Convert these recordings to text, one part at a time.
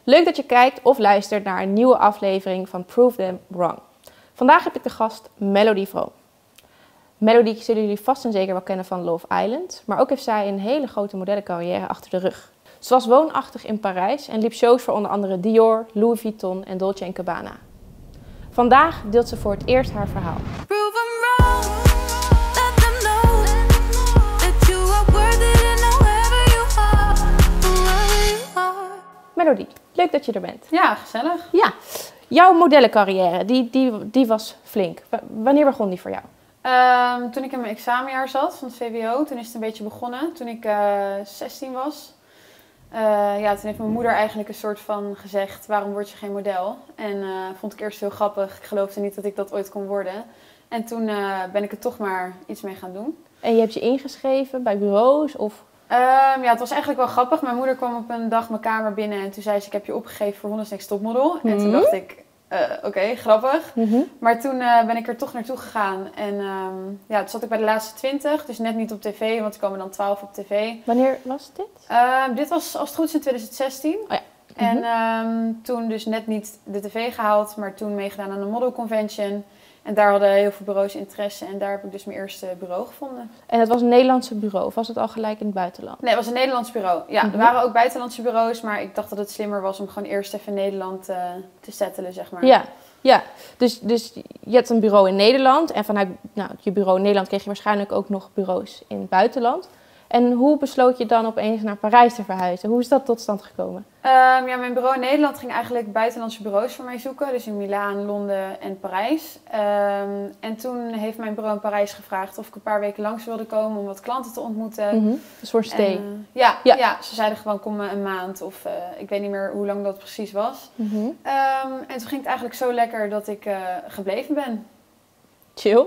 Leuk dat je kijkt of luistert naar een nieuwe aflevering van Prove Them Wrong. Vandaag heb ik de gast Melody Vroom. Melody zullen jullie vast en zeker wel kennen van Love Island, maar ook heeft zij een hele grote modellencarrière achter de rug. Ze was woonachtig in Parijs en liep shows voor onder andere Dior, Louis Vuitton en Dolce & Gabbana. Vandaag deelt ze voor het eerst haar verhaal. Melody, leuk dat je er bent. Ja, gezellig. Ja, jouw modellencarrière, die was flink. Wanneer begon die voor jou? Toen ik in mijn examenjaar zat van het VWO, toen is het een beetje begonnen. Toen ik 16 was. Toen heeft mijn moeder eigenlijk een soort van gezegd, waarom word je geen model? En vond ik eerst heel grappig. Ik geloofde niet dat ik dat ooit kon worden. En toen ben ik er toch maar iets mee gaan doen. En je hebt je ingeschreven bij bureaus of... Het was eigenlijk wel grappig. Mijn moeder kwam op een dag mijn kamer binnen en toen zei ze, ik heb je opgegeven voor Holland's Next Topmodel. En toen dacht ik, oké, grappig. Maar toen ben ik er toch naartoe gegaan. En toen zat ik bij de laatste 20, dus net niet op tv, want er komen dan 12 op tv. Wanneer was dit? Dit was als het goed is in 2016. Oh ja. En toen dus net niet de tv gehaald, maar toen meegedaan aan de Model Convention. En daar hadden heel veel bureaus interesse en daar heb ik dus mijn eerste bureau gevonden. En het was een Nederlandse bureau of was het al gelijk in het buitenland? Nee, het was een Nederlands bureau. Ja, er waren ook buitenlandse bureaus, maar ik dacht dat het slimmer was om gewoon eerst even Nederland te settelen, zeg maar. Ja. Dus je hebt een bureau in Nederland en vanuit je bureau in Nederland kreeg je waarschijnlijk ook nog bureaus in het buitenland. En hoe besloot je dan opeens naar Parijs te verhuizen? Hoe is dat tot stand gekomen? Mijn bureau in Nederland ging eigenlijk buitenlandse bureaus voor mij zoeken. Dus in Milaan, Londen en Parijs. En toen heeft mijn bureau in Parijs gevraagd of ik een paar weken langs wilde komen om wat klanten te ontmoeten. Dus voor een stay? Ja, ze zeiden gewoon kom een maand of ik weet niet meer hoe lang dat precies was. En toen ging het eigenlijk zo lekker dat ik gebleven ben. Chill.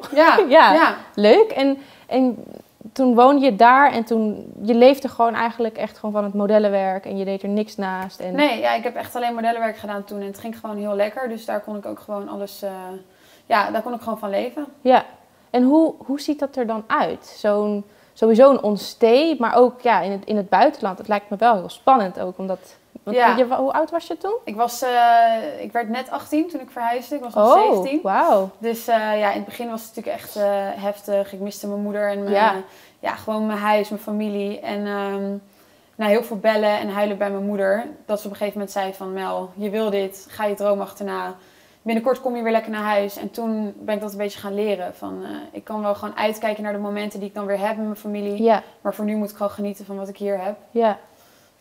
Ja. Leuk. En toen woonde je daar en toen je leefde gewoon eigenlijk echt gewoon van het modellenwerk en je deed er niks naast. En... Nee, ik heb echt alleen modellenwerk gedaan toen en het ging gewoon heel lekker. Dus daar kon ik ook gewoon alles, daar kon ik gewoon van leven. Ja. En hoe ziet dat er dan uit? Sowieso een on-stay, maar ook in het buitenland. Het lijkt me wel heel spannend ook, omdat... Hoe oud was je toen? Ik werd net 18 toen ik verhuisde. Ik was nog 17. Wauw. Dus in het begin was het natuurlijk echt heftig. Ik miste mijn moeder en gewoon mijn huis, mijn familie. En heel veel bellen en huilen bij mijn moeder. Dat ze op een gegeven moment zei van Mel, je wil dit, ga je droom achterna. Binnenkort kom je weer lekker naar huis. En toen ben ik dat een beetje gaan leren. Ik kan wel gewoon uitkijken naar de momenten die ik dan weer heb met mijn familie. Ja. Maar voor nu moet ik gewoon genieten van wat ik hier heb. Ja.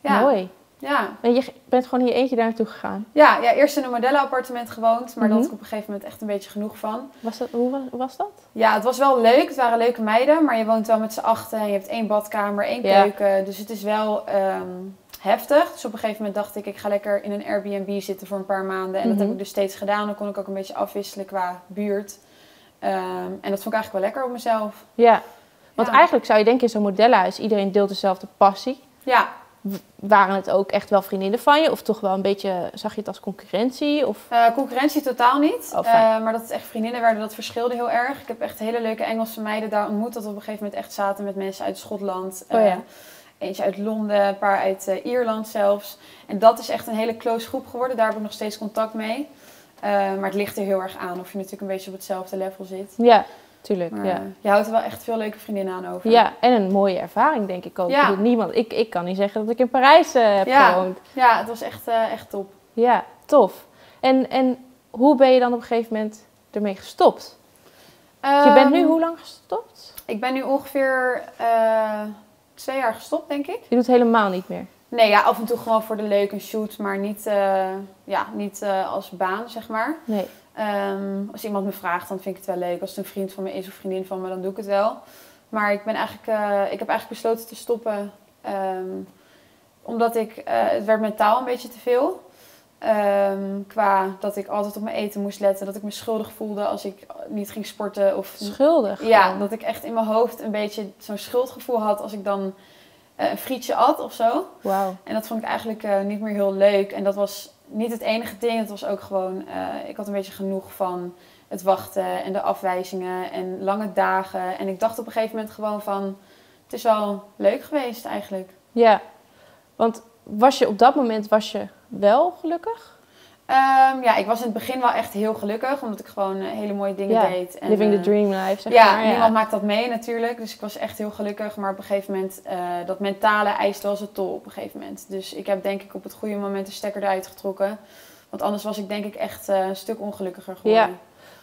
Mooi. Ja. En je bent gewoon in je eentje daar naartoe gegaan? Ja, eerst in een modellenappartement gewoond, maar daar had ik op een gegeven moment echt een beetje genoeg van. Hoe was dat? Ja, het was wel leuk. Het waren leuke meiden, maar je woont wel met z'n achten en je hebt 1 badkamer, 1 keuken. Dus het is wel heftig. Dus op een gegeven moment dacht ik ga lekker in een Airbnb zitten voor een paar maanden. En dat heb ik dus steeds gedaan. Dan kon ik ook een beetje afwisselen qua buurt. En dat vond ik eigenlijk wel lekker op mezelf. Ja, want eigenlijk zou je denken in zo'n modellenhuis, iedereen deelt dezelfde passie. Ja. Waren het ook echt wel vriendinnen van je? Of toch wel een beetje, zag je het als concurrentie? Of? Concurrentie totaal niet. Maar dat het echt vriendinnen werden, dat verschilde heel erg. Ik heb echt hele leuke Engelse meiden daar ontmoet. Dat we op een gegeven moment echt zaten met mensen uit Schotland. Eentje uit Londen, een paar uit Ierland zelfs. En dat is echt een hele close groep geworden. Daar heb ik nog steeds contact mee. Maar het ligt er heel erg aan of je natuurlijk een beetje op hetzelfde level zit. Ja. Tuurlijk, je houdt er wel echt veel leuke vriendinnen aan over. Ja, en een mooie ervaring denk ik ook. Ja. Ik kan niet zeggen dat ik in Parijs heb gewoond. Ja, het was echt top. Ja, tof. En hoe ben je dan op een gegeven moment ermee gestopt? Je bent nu hoe lang gestopt? Ik ben nu ongeveer 2 jaar gestopt, denk ik. Je doet helemaal niet meer? Nee, af en toe gewoon voor de leuk een shoot, maar niet als baan, zeg maar. Nee. Als iemand me vraagt, dan vind ik het wel leuk. Als het een vriend van me is of vriendin van me, dan doe ik het wel. Maar ik heb eigenlijk besloten te stoppen. Omdat het werd mentaal een beetje te veel. Qua dat ik altijd op mijn eten moest letten. Dat ik me schuldig voelde als ik niet ging sporten. Schuldig? Ja, dat ik echt in mijn hoofd een beetje zo'n schuldgevoel had als ik dan een frietje at of zo. Wauw. En dat vond ik eigenlijk niet meer heel leuk. En dat was niet het enige ding. Het was ook gewoon, ik had een beetje genoeg van het wachten en de afwijzingen en lange dagen. En ik dacht op een gegeven moment gewoon van, het is wel leuk geweest eigenlijk. Ja, want was je op dat moment wel gelukkig? Ja, ik was in het begin wel echt heel gelukkig, omdat ik gewoon hele mooie dingen deed. En, living the dream life, zeg ja, maar. Ja, niemand maakt dat mee natuurlijk, dus ik was echt heel gelukkig. Maar op een gegeven moment, dat mentale eist wel zijn tol op een gegeven moment. Dus ik heb denk ik op het goede moment de stekker eruit getrokken. Want anders was ik denk ik echt een stuk ongelukkiger geworden. Ja.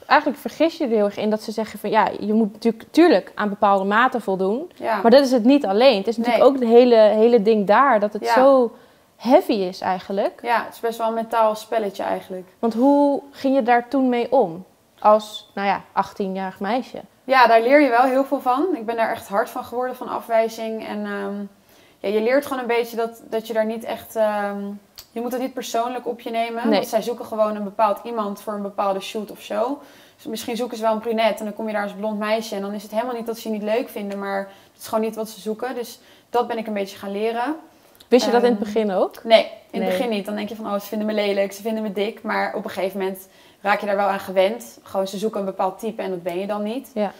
Eigenlijk vergis je er heel erg in dat ze zeggen van ja, je moet natuurlijk aan bepaalde maten voldoen. Ja. Maar dat is het niet alleen. Het is natuurlijk ook het hele ding daar, dat het zo heavy is eigenlijk. Ja, het is best wel een mentaal spelletje eigenlijk. Want hoe ging je daar toen mee om? Als, 18-jarig meisje. Ja, daar leer je wel heel veel van. Ik ben daar echt hard van geworden, van afwijzing. En je leert gewoon een beetje dat je daar niet echt... je moet het niet persoonlijk op je nemen. Nee. Want zij zoeken gewoon een bepaald iemand voor een bepaalde shoot of show. Dus misschien zoeken ze wel een brunette en dan kom je daar als blond meisje. En dan is het helemaal niet dat ze je niet leuk vinden, maar het is gewoon niet wat ze zoeken. Dus dat ben ik een beetje gaan leren. Wist je dat in het begin ook? Nee, in het begin niet. Dan denk je van, ze vinden me lelijk, ze vinden me dik. Maar op een gegeven moment raak je daar wel aan gewend. Gewoon, ze zoeken een bepaald type en dat ben je dan niet. Ja.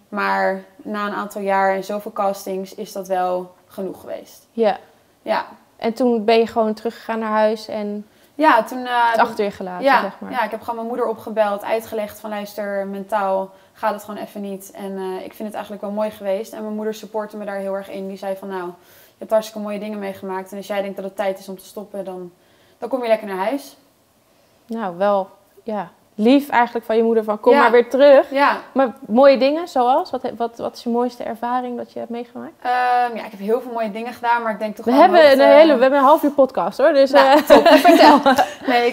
Maar na een aantal jaar en zoveel castings is dat wel genoeg geweest. Ja. Ja. En toen ben je gewoon teruggegaan naar huis en ja, toen, het achter je gelaten, zeg maar. Ja, ik heb gewoon mijn moeder opgebeld, uitgelegd van luister, mentaal gaat het gewoon even niet. En ik vind het eigenlijk wel mooi geweest. En mijn moeder supportte me daar heel erg in. Die zei van je hebt hartstikke mooie dingen meegemaakt. En als jij denkt dat het tijd is om te stoppen, dan kom je lekker naar huis. Nou, wel, lief eigenlijk van je moeder van kom maar weer terug. Ja. Maar mooie dingen zoals? Wat is je mooiste ervaring dat je hebt meegemaakt? Ik heb heel veel mooie dingen gedaan, maar ik denk toch we hebben een half uur podcast hoor, dus top. Vertel. Nee,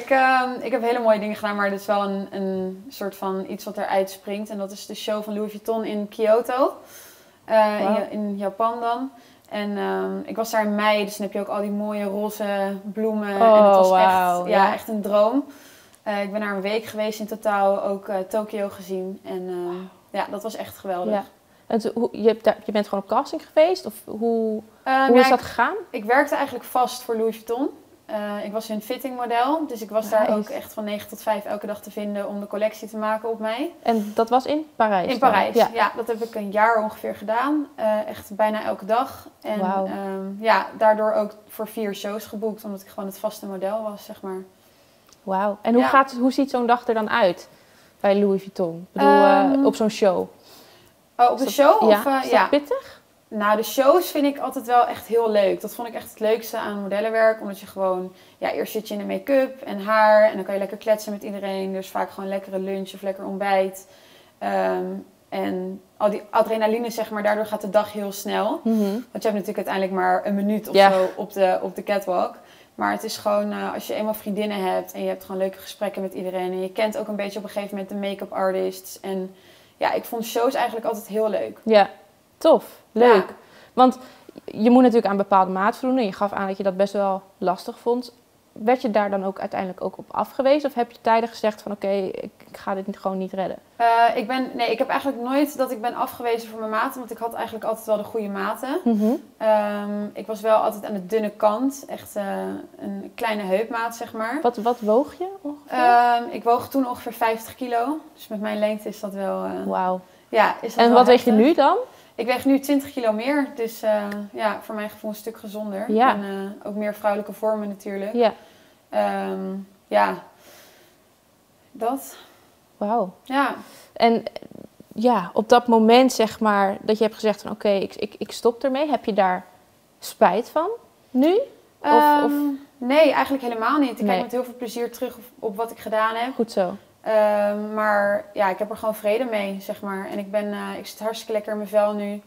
ik heb hele mooie dingen gedaan, maar dit is wel een soort van iets wat eruit springt. En dat is de show van Louis Vuitton in Kyoto. Wow. In Japan dan. En ik was daar in mei, dus dan heb je ook al die mooie roze bloemen. En het was echt een droom. Ik ben daar een week geweest in totaal, ook Tokio gezien. En dat was echt geweldig. Ja. En je bent gewoon op casting geweest? Of hoe is dat gegaan? Ik werkte eigenlijk vast voor Louis Vuitton. Ik was hun fittingmodel, dus ik was daar ook echt van 9 tot 5 elke dag te vinden om de collectie te maken op mij. En dat was in Parijs? In Parijs, ja. Dat heb ik een jaar ongeveer gedaan. Echt bijna elke dag. En daardoor ook voor 4 shows geboekt, omdat ik gewoon het vaste model was, zeg maar. Wauw. En hoe ziet zo'n dag er dan uit bij Louis Vuitton? Ik bedoel, op zo'n show? Op de show? Is dat pittig? Nou, de shows vind ik altijd wel echt heel leuk. Dat vond ik echt het leukste aan modellenwerk. Omdat je gewoon... eerst zit je in de make-up en haar. En dan kan je lekker kletsen met iedereen. Dus vaak gewoon lekkere lunch of lekker ontbijt. En al die adrenaline, zeg maar, daardoor gaat de dag heel snel. Mm-hmm. Want je hebt natuurlijk uiteindelijk maar een minuut of zo op de catwalk. Maar het is gewoon, als je eenmaal vriendinnen hebt en je hebt gewoon leuke gesprekken met iedereen. En je kent ook een beetje op een gegeven moment de make-up artists. En ik vond shows eigenlijk altijd heel leuk. Ja, tof. Leuk. Ja. Want je moet natuurlijk aan bepaalde maat voldoen. En je gaf aan dat je dat best wel lastig vond. Werd je daar dan ook uiteindelijk ook op afgewezen? Of heb je tijdig gezegd van oké, ik ga dit gewoon niet redden? Ik heb eigenlijk nooit dat ik ben afgewezen voor mijn maten. Want ik had eigenlijk altijd wel de goede maten. Mm-hmm. Ik was wel altijd aan de dunne kant. Echt een kleine heupmaat, zeg maar. Wat woog je ongeveer? Ik woog toen ongeveer 50 kilo. Dus met mijn lengte is dat wel... Wauw. Ja, is dat en wel wat heftig. weeg je nu dan? Ik weeg nu 20 kilo meer. Dus voor mijn gevoel een stuk gezonder. Ja. En ook meer vrouwelijke vormen natuurlijk. Ja. Dat. Wauw. Ja. En op dat moment zeg maar dat je hebt gezegd van oké, ik stop ermee. Heb je daar spijt van nu? Of? Nee, eigenlijk helemaal niet. Ik kijk met heel veel plezier terug op wat ik gedaan heb. Goed zo. Maar ik heb er gewoon vrede mee, zeg maar. En ik zit hartstikke lekker in mijn vel nu.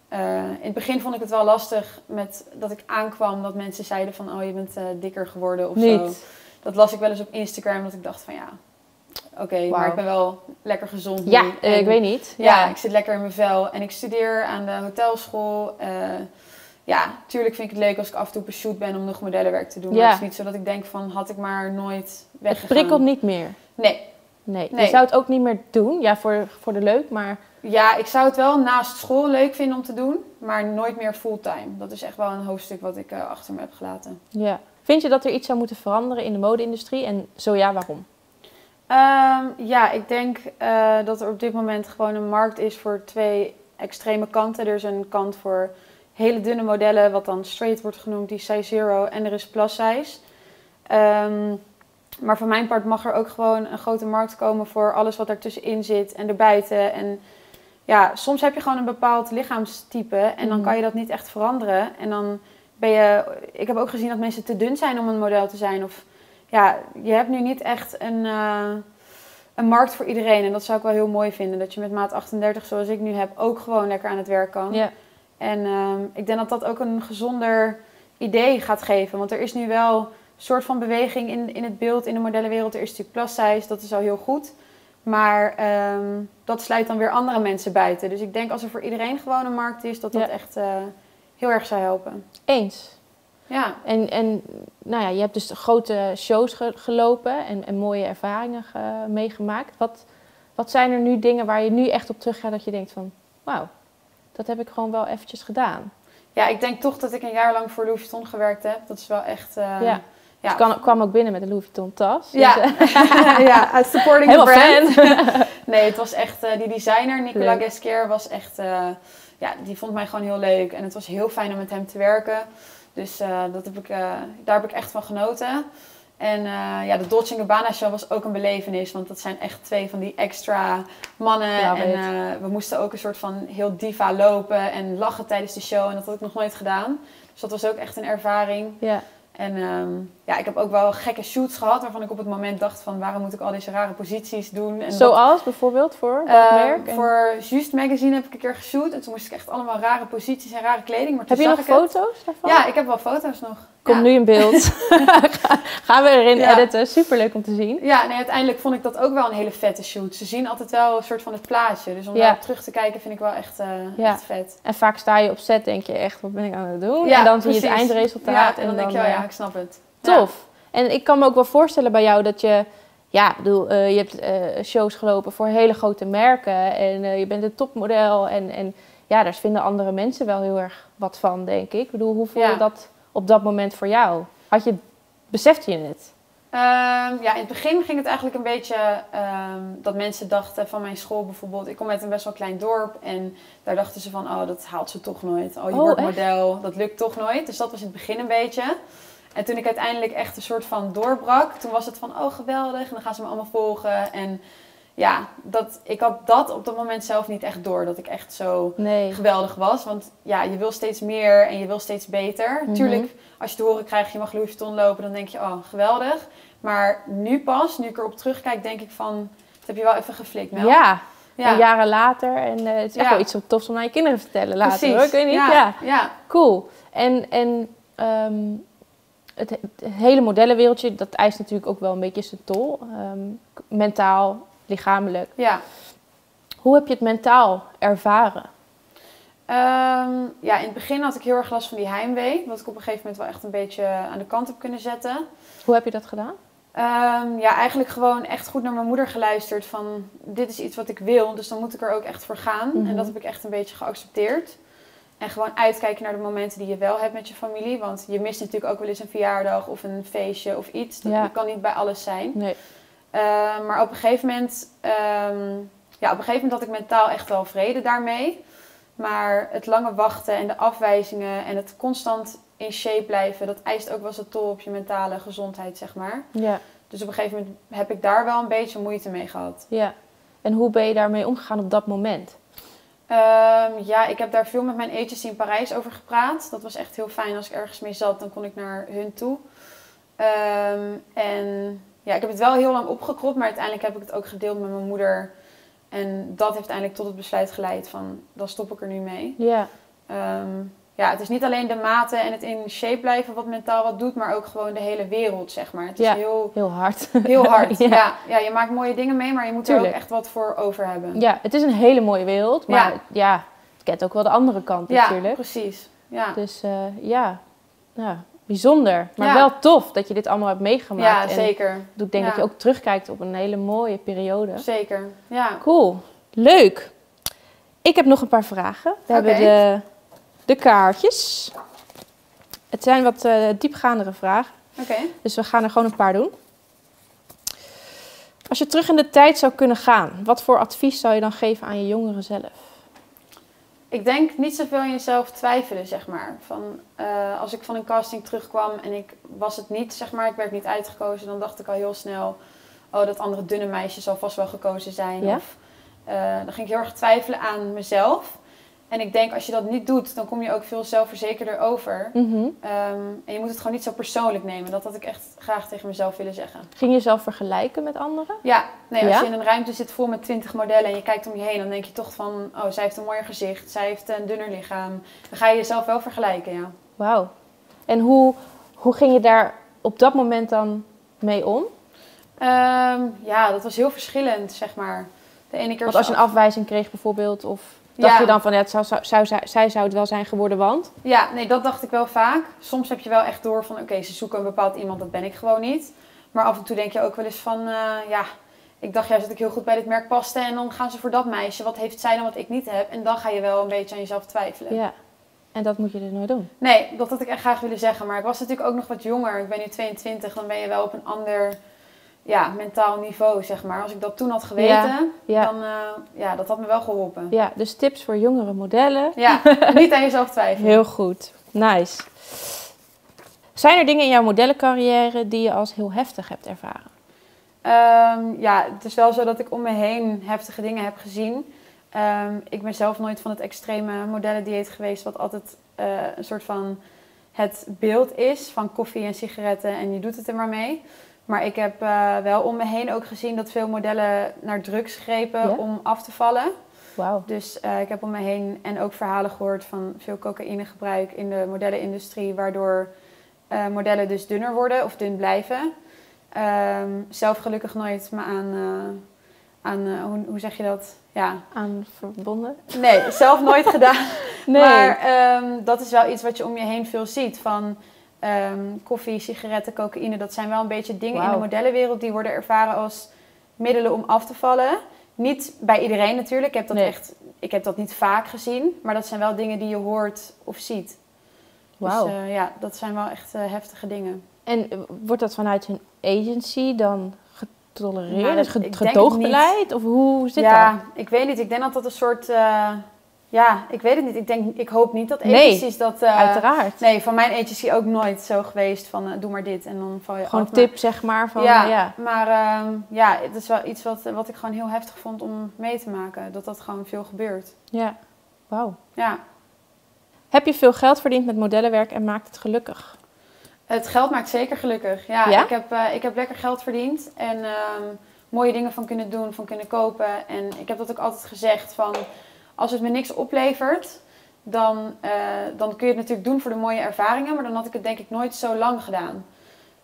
In het begin vond ik het wel lastig met dat ik aankwam dat mensen zeiden van je bent dikker geworden of zo. Dat las ik wel eens op Instagram, dat ik dacht van maar ik ben wel lekker gezond nu. Ja, ik weet niet. Ja, ik zit lekker in mijn vel en ik studeer aan de hotelschool. Tuurlijk vind ik het leuk als ik af en toe op een shoot ben om nog modellenwerk te doen. Maar het is niet zo dat ik denk van had ik maar nooit weggegaan. Het prikkelt niet meer? Nee. Je zou het ook niet meer doen? Ja, voor de leuk, maar... Ja, ik zou het wel naast school leuk vinden om te doen, maar nooit meer fulltime. Dat is echt wel een hoofdstuk wat ik achter me heb gelaten. Ja. Vind je dat er iets zou moeten veranderen in de mode-industrie? En zo ja, waarom? Ik denk dat er op dit moment gewoon een markt is voor 2 extreme kanten. Er is een kant voor hele dunne modellen, wat dan straight wordt genoemd, die size 0. En er is plus size. Maar voor mijn part mag er ook gewoon een grote markt komen voor alles wat ertussenin zit en erbuiten. En ja, soms heb je gewoon een bepaald lichaamstype en dan kan je dat niet echt veranderen. En dan ben je... Ik heb ook gezien dat mensen te dun zijn om een model te zijn. Of ja, je hebt nu niet echt een markt voor iedereen. En dat zou ik wel heel mooi vinden. Dat je met maat 38, zoals ik nu heb, ook gewoon lekker aan het werk kan. Ja. En ik denk dat dat ook een gezonder idee gaat geven. Want er is nu wel een soort van beweging in het beeld, in de modellenwereld. Er is natuurlijk plus size, dat is al heel goed. Maar dat sluit dan weer andere mensen buiten. Dus ik denk als er voor iedereen gewoon een markt is, dat dat echt heel erg zou helpen. Eens. Ja. En nou ja, je hebt dus grote shows gelopen en mooie ervaringen meegemaakt. Wat zijn er nu dingen waar je nu echt op teruggaat dat je denkt van, wauw, dat heb ik gewoon wel eventjes gedaan? Ja, ik denk toch dat ik een jaar lang voor Louis Vuitton gewerkt heb. Dat is wel echt... Dus ik kwam ook binnen met een Louis Vuitton tas. Ja, dus, ja, supporting the brand. Fan. Nee, het was echt... die designer, Nicolas Ghesquière, was echt... die vond mij gewoon heel leuk. En het was heel fijn om met hem te werken. Dus daar heb ik echt van genoten. En de Dolce & Gabbana show was ook een belevenis. Want dat zijn echt 2 van die extra mannen. We moesten ook een soort van heel diva lopen en lachen tijdens de show. En dat had ik nog nooit gedaan. Dus dat was ook echt een ervaring. Ja. En ik heb ook wel gekke shoots gehad waarvan ik op het moment dacht van waarom moet ik al deze rare posities doen. En zoals bijvoorbeeld voor welk merk? Voor Juste Magazine heb ik een keer geshoot en toen moest ik echt allemaal rare posities en rare kleding. Maar heb je nog foto's daarvan? Ja, ik heb wel foto's nog. Komt nu in beeld. Gaan we erin editen. Superleuk om te zien. Ja, nee, uiteindelijk vond ik dat ook wel een hele vette shoot. Ze zien altijd wel een soort van het plaatje. Dus om daar terug te kijken vind ik wel echt vet. En vaak sta je op set, denk je echt, wat ben ik aan het doen? Ja, en dan zie je het eindresultaat. Ja, en dan denk je, ik snap het. Tof. Ja. En ik kan me ook wel voorstellen bij jou dat je... Ja, je hebt shows gelopen voor hele grote merken. En je bent een topmodel. En daar vinden andere mensen wel heel erg wat van, denk ik. Ik bedoel, hoe voelde dat op dat moment voor jou? Besefte je het? In het begin ging het eigenlijk een beetje dat mensen dachten van mijn school bijvoorbeeld. Ik kom uit een best wel klein dorp en daar dachten ze van, oh, dat haalt ze toch nooit. Oh, je wordt model, dat lukt toch nooit. Dus dat was in het begin een beetje. En toen ik uiteindelijk echt een soort van doorbrak, toen was het van, oh, geweldig. En dan gaan ze me allemaal volgen. En ja, ik had dat op dat moment zelf niet echt door. Dat ik echt zo geweldig was. Want ja, je wil steeds meer en je wil steeds beter. Tuurlijk, als je te horen krijgt, je mag Louis Vuitton lopen, dan denk je, oh, geweldig. Maar nu ik erop terugkijk, denk ik van, dat heb je wel even geflikt, Mel. Ja. En jaren later. En het is echt wel iets tofs om naar je kinderen te vertellen later. Precies. Hoor. Ik weet niet. Ja. Cool. En het hele modellenwereldje, dat eist natuurlijk ook wel een beetje zijn tol. Mentaal, lichamelijk. Ja. Hoe heb je het mentaal ervaren? In het begin had ik heel erg last van die heimwee. Wat ik op een gegeven moment wel echt een beetje aan de kant heb kunnen zetten. Hoe heb je dat gedaan? Eigenlijk gewoon echt goed naar mijn moeder geluisterd. Van, dit is iets wat ik wil, dus dan moet ik er ook echt voor gaan. En dat heb ik echt een beetje geaccepteerd. En gewoon uitkijken naar de momenten die je wel hebt met je familie. Want je mist natuurlijk ook wel eens een verjaardag of een feestje of iets. Dat kan niet bij alles zijn. Nee. Maar op een gegeven moment had ik mentaal echt wel vrede daarmee. Maar het lange wachten en de afwijzingen en het constant in shape blijven, dat eist ook wel zijn tol op je mentale gezondheid, zeg maar. Ja. Dus op een gegeven moment heb ik daar wel een beetje moeite mee gehad. Ja. En hoe ben je daarmee omgegaan op dat moment? Ik heb daar veel met mijn agency in Parijs over gepraat. Dat was echt heel fijn. Als ik ergens mee zat, dan kon ik naar hun toe. Ik heb het wel heel lang opgekropt, maar uiteindelijk heb ik het ook gedeeld met mijn moeder. En dat heeft uiteindelijk tot het besluit geleid van, dan stop ik er nu mee. Ja. Het is niet alleen de maten en het in shape blijven wat mentaal wat doet, maar ook gewoon de hele wereld, zeg maar. Het is heel hard. Heel hard, ja, je maakt mooie dingen mee, maar je moet er ook echt wat voor over hebben. Ja, het is een hele mooie wereld, maar het kent ook wel de andere kant natuurlijk. Ja, precies. Ja. Dus bijzonder. Maar wel tof dat je dit allemaal hebt meegemaakt. Ja, zeker. Ik denk dat je ook terugkijkt op een hele mooie periode. Zeker, ja. Cool. Leuk. Ik heb nog een paar vragen. We hebben de kaartjes. Het zijn wat diepgaandere vragen. Dus we gaan er gewoon een paar doen. Als je terug in de tijd zou kunnen gaan, wat voor advies zou je dan geven aan je jongere zelf? Ik denk niet zoveel in jezelf twijfelen, zeg maar. Als ik van een casting terugkwam en ik was het niet, zeg maar, ik werd niet uitgekozen, dan dacht ik al heel snel, oh, dat andere dunne meisje zal vast wel gekozen zijn. Ja? Of dan ging ik heel erg twijfelen aan mezelf. En ik denk, als je dat niet doet, dan kom je ook veel zelfverzekerder over. En je moet het gewoon niet zo persoonlijk nemen. Dat had ik echt graag tegen mezelf willen zeggen. Ging je jezelf vergelijken met anderen? Ja, nee, als je in een ruimte zit vol met 20 modellen en je kijkt om je heen, dan denk je toch van, oh, zij heeft een mooier gezicht, zij heeft een dunner lichaam. Dan ga je jezelf wel vergelijken, ja. Wauw. En hoe ging je daar op dat moment dan mee om? Ja, dat was heel verschillend, zeg maar. De ene keer Want als je een afwijzing kreeg bijvoorbeeld, of dacht je dan van, ja, zij zou het wel zijn geworden, want? Ja, nee, dat dacht ik wel vaak. Soms heb je wel echt door van, oké, ze zoeken een bepaald iemand, dat ben ik gewoon niet. Maar af en toe denk je ook wel eens van, ja, ik dacht juist dat ik heel goed bij dit merk paste en dan gaan ze voor dat meisje. Wat heeft zij dan wat ik niet heb? En dan ga je wel een beetje aan jezelf twijfelen. Ja, en dat moet je dus nooit doen. Nee, dat had ik echt graag willen zeggen. Maar ik was natuurlijk ook nog wat jonger. Ik ben nu 22, dan ben je wel op een ander mentaal niveau, zeg maar. Als ik dat toen had geweten, dan dat had me wel geholpen. Ja, dus tips voor jongere modellen. Ja, niet aan jezelf twijfelen. Heel goed, nice. Zijn er dingen in jouw modellencarrière die je als heel heftig hebt ervaren? Ja, het is wel zo dat ik om me heen heftige dingen heb gezien. Ik ben zelf nooit van het extreme modellendieet geweest, wat altijd een soort van het beeld is van koffie en sigaretten en je doet het er maar mee. Maar ik heb wel om me heen ook gezien dat veel modellen naar drugs grepen om af te vallen. Wauw. Dus ik heb om me heen en ook verhalen gehoord van veel cocaïnegebruik in de modellenindustrie, waardoor modellen dus dunner worden of dun blijven. Zelf gelukkig nooit me hoe zeg je dat? Ja. Aan verbonden? Nee, zelf nooit gedaan. Nee. Maar dat is wel iets wat je om je heen veel ziet. Van koffie, sigaretten, cocaïne. Dat zijn wel een beetje dingen in de modellenwereld die worden ervaren als middelen om af te vallen. Niet bij iedereen natuurlijk. Ik heb dat niet vaak gezien. Maar dat zijn wel dingen die je hoort of ziet. Wauw. Dus dat zijn wel echt heftige dingen. En wordt dat vanuit hun agency dan getolereerd? Nou, gedoogbeleid? Of hoe zit dat? Ja, ik weet niet. Ik denk dat dat een soort... ik weet het niet. Ik hoop niet dat agencies dat... uiteraard. Nee, van mijn agency ook nooit zo geweest van doe maar dit en dan val je gewoon af. een tip, zeg maar. Van, maar het is wel iets wat ik gewoon heel heftig vond om mee te maken. Dat gewoon veel gebeurt. Ja, wauw. Ja. Heb je veel geld verdiend met modellenwerk en maakt het gelukkig? Het geld maakt zeker gelukkig. Ja? Ik heb lekker geld verdiend en mooie dingen van kunnen doen, van kunnen kopen. En ik heb dat ook altijd gezegd van, als het me niks oplevert, dan kun je het natuurlijk doen voor de mooie ervaringen. Maar dan had ik het denk ik nooit zo lang gedaan.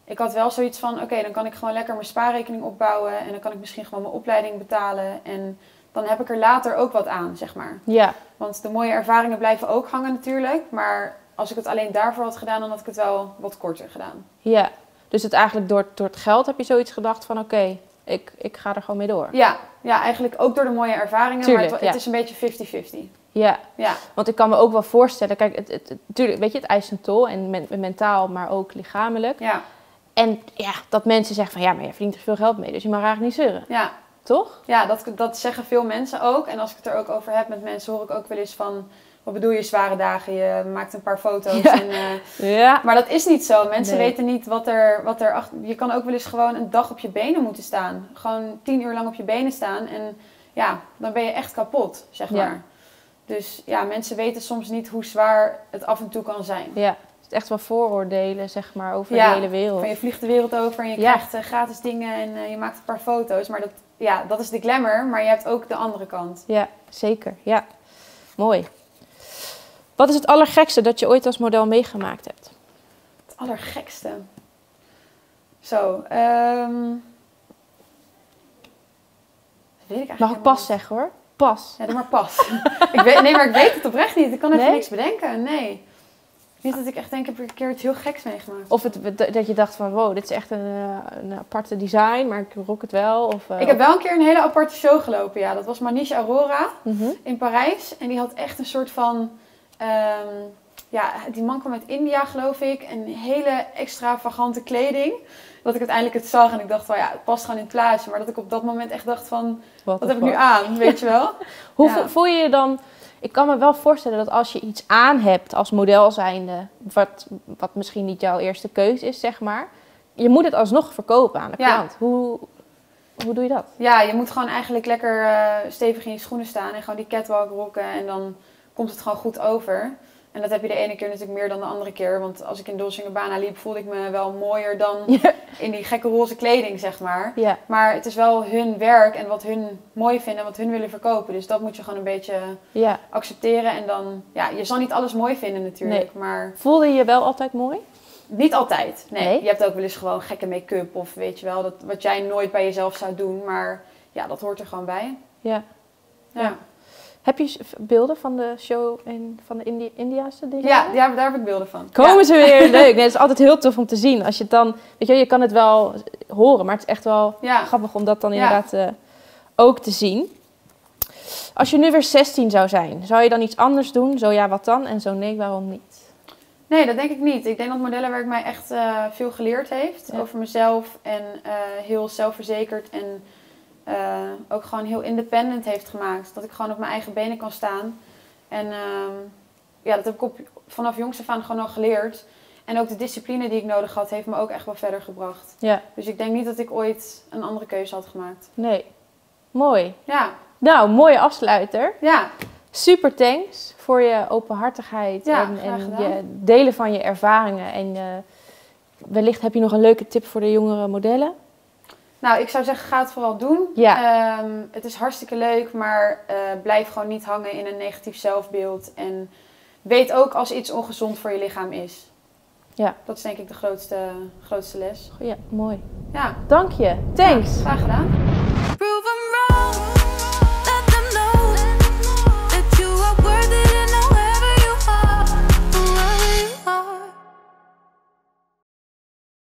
Ik had wel zoiets van, oké, dan kan ik gewoon lekker mijn spaarrekening opbouwen. En dan kan ik misschien gewoon mijn opleiding betalen. En dan heb ik er later ook wat aan, zeg maar. Ja. Want de mooie ervaringen blijven ook hangen natuurlijk. Maar als ik het alleen daarvoor had gedaan, dan had ik het wel wat korter gedaan. Ja, dus het eigenlijk door het geld heb je zoiets gedacht van oké, ik ga er gewoon mee door. Ja, eigenlijk ook door de mooie ervaringen. Tuurlijk, maar het is een beetje 50-50. Ja, want ik kan me ook wel voorstellen, kijk, natuurlijk, weet je, het eist een tol en mentaal, maar ook lichamelijk. Ja. En ja, dat mensen zeggen van ja, maar je verdient er veel geld mee, dus je mag eigenlijk niet zeuren. Ja. Toch? Ja, dat zeggen veel mensen ook. En als ik het er ook over heb met mensen, hoor ik ook wel eens van, wat bedoel je, zware dagen? Je maakt een paar foto's. Ja. En, maar dat is niet zo. Mensen weten niet wat er achter... Je kan ook wel eens gewoon een dag op je benen moeten staan. Gewoon 10 uur lang op je benen staan. En ja, dan ben je echt kapot, zeg maar. Ja. Dus ja, mensen weten soms niet hoe zwaar het af en toe kan zijn. Ja, het is echt wel vooroordelen, zeg maar, over de hele wereld. Van je vliegt de wereld over en je krijgt gratis dingen en je maakt een paar foto's. Maar dat is de glamour, maar je hebt ook de andere kant. Ja, zeker. Ja, mooi. Wat is het allergekste dat je ooit als model meegemaakt hebt? Het allergekste? Zo, weet ik eigenlijk mag ik pas zeggen hoor? Pas. Ja, doe maar pas. Maar ik weet het oprecht niet. Ik kan even niks bedenken. Nee. Niet dat ik echt denk, ik heb een keer iets heel geks meegemaakt. Of dat je dacht van, wow, dit is echt een aparte design, maar ik rock het wel. Of, ik heb wel een keer een hele aparte show gelopen, ja. Dat was Maniche Aurora in Parijs. En die had echt een soort van... die man kwam uit India, geloof ik. En hele extravagante kleding. Dat ik uiteindelijk het zag en ik dacht van, ja, het past gewoon in het plaatje. Maar dat ik op dat moment echt dacht van, wat heb ik nu aan, weet je wel? Hoe voel je je dan ik kan me wel voorstellen dat als je iets aan hebt als model zijnde, wat misschien niet jouw eerste keuze is, zeg maar. Je moet het alsnog verkopen aan de klant. Hoe doe je dat? Ja, je moet gewoon eigenlijk lekker stevig in je schoenen staan en gewoon die catwalk rocken en dan komt het gewoon goed over. En dat heb je de ene keer natuurlijk meer dan de andere keer. Want als ik in Dolce & Gabbana liep, voelde ik me wel mooier dan in die gekke roze kleding, zeg maar. Ja. Maar het is wel hun werk en wat hun mooi vinden en wat hun willen verkopen. Dus dat moet je gewoon een beetje accepteren. En dan, je zal niet alles mooi vinden natuurlijk. Nee. Maar voelde je je wel altijd mooi? Niet altijd, nee. Je hebt ook wel eens gewoon gekke make-up of weet je wel, wat jij nooit bij jezelf zou doen. Maar ja, dat hoort er gewoon bij. Ja. Heb je beelden van de show van de Indiase dingen? Ja, daar heb ik beelden van. Komen ze weer? Leuk. Nee, het is altijd heel tof om te zien. Als je het dan, weet je kan het wel horen, maar het is echt wel grappig om dat dan inderdaad ook te zien. Als je nu weer 16 zou zijn, zou je dan iets anders doen? Zo ja, wat dan? En zo nee, waarom niet? Nee, dat denk ik niet. Ik denk dat modellenwerk mij echt veel geleerd heeft over mezelf en heel zelfverzekerd en ook gewoon heel independent heeft gemaakt. Dat ik gewoon op mijn eigen benen kan staan. En dat heb ik vanaf jongs af aan gewoon al geleerd. En ook de discipline die ik nodig had, heeft me ook echt wel verder gebracht. Ja. Dus ik denk niet dat ik ooit een andere keuze had gemaakt. Nee. Mooi. Ja. Nou, mooie afsluiter. Ja. Super thanks voor je openhartigheid en je delen van je ervaringen. En wellicht heb je nog een leuke tip voor de jongere modellen? Nou, ik zou zeggen, ga het vooral doen. Ja. Het is hartstikke leuk, maar blijf gewoon niet hangen in een negatief zelfbeeld. En weet ook als iets ongezond voor je lichaam is. Ja. Dat is denk ik de grootste les. Ja, mooi. Ja. Dank je. Thanks. Ja, graag gedaan.